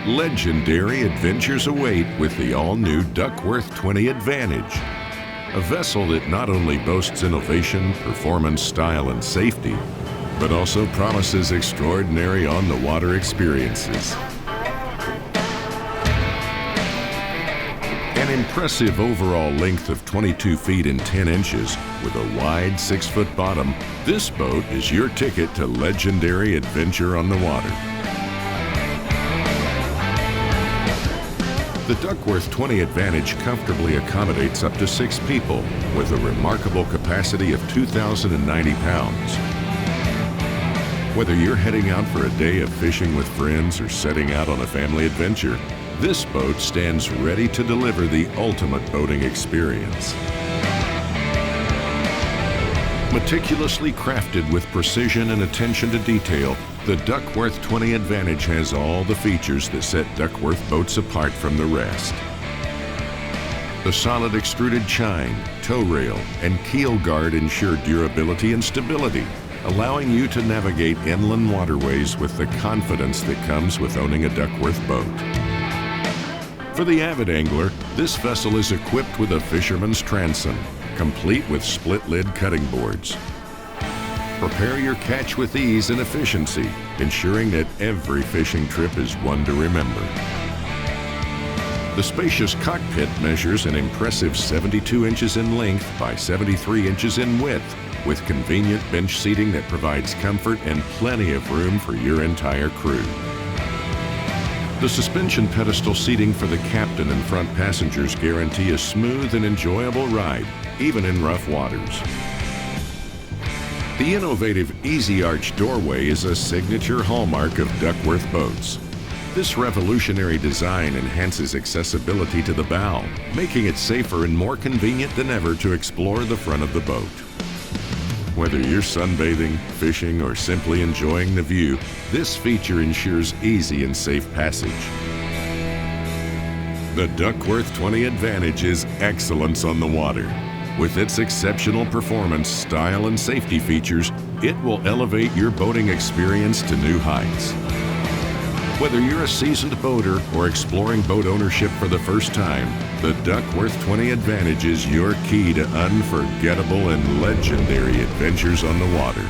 Legendary adventures await with the all-new Duckworth 20 Advantage, a vessel that not only boasts innovation, performance, style, and safety, but also promises extraordinary on-the-water experiences. An impressive overall length of 22 feet and 10 inches with a wide 6-foot bottom, this boat is your ticket to legendary adventure on the water. The Duckworth 20 Advantage comfortably accommodates up to 6 people with a remarkable capacity of 2,090 pounds. Whether you're heading out for a day of fishing with friends or setting out on a family adventure, this boat stands ready to deliver the ultimate boating experience. Meticulously crafted with precision and attention to detail, the Duckworth 20 Advantage has all the features that set Duckworth boats apart from the rest. The solid extruded chine, tow rail, and keel guard ensure durability and stability, allowing you to navigate inland waterways with the confidence that comes with owning a Duckworth boat. For the avid angler, this vessel is equipped with a fisherman's transom, complete with split-lid cutting boards. Prepare your catch with ease and efficiency, ensuring that every fishing trip is one to remember. The spacious cockpit measures an impressive 72 inches in length by 73 inches in width, with convenient bench seating that provides comfort and plenty of room for your entire crew. The suspension pedestal seating for the captain and front passengers guarantee a smooth and enjoyable ride, even in rough waters. The innovative Easy Arch doorway is a signature hallmark of Duckworth boats. This revolutionary design enhances accessibility to the bow, making it safer and more convenient than ever to explore the front of the boat. Whether you're sunbathing, fishing, or simply enjoying the view, this feature ensures easy and safe passage. The Duckworth 20 Advantage is excellence on the water. With its exceptional performance, style, and safety features, it will elevate your boating experience to new heights. Whether you're a seasoned boater or exploring boat ownership for the first time, the Duckworth 20 Advantage is your key to unforgettable and legendary adventures on the water.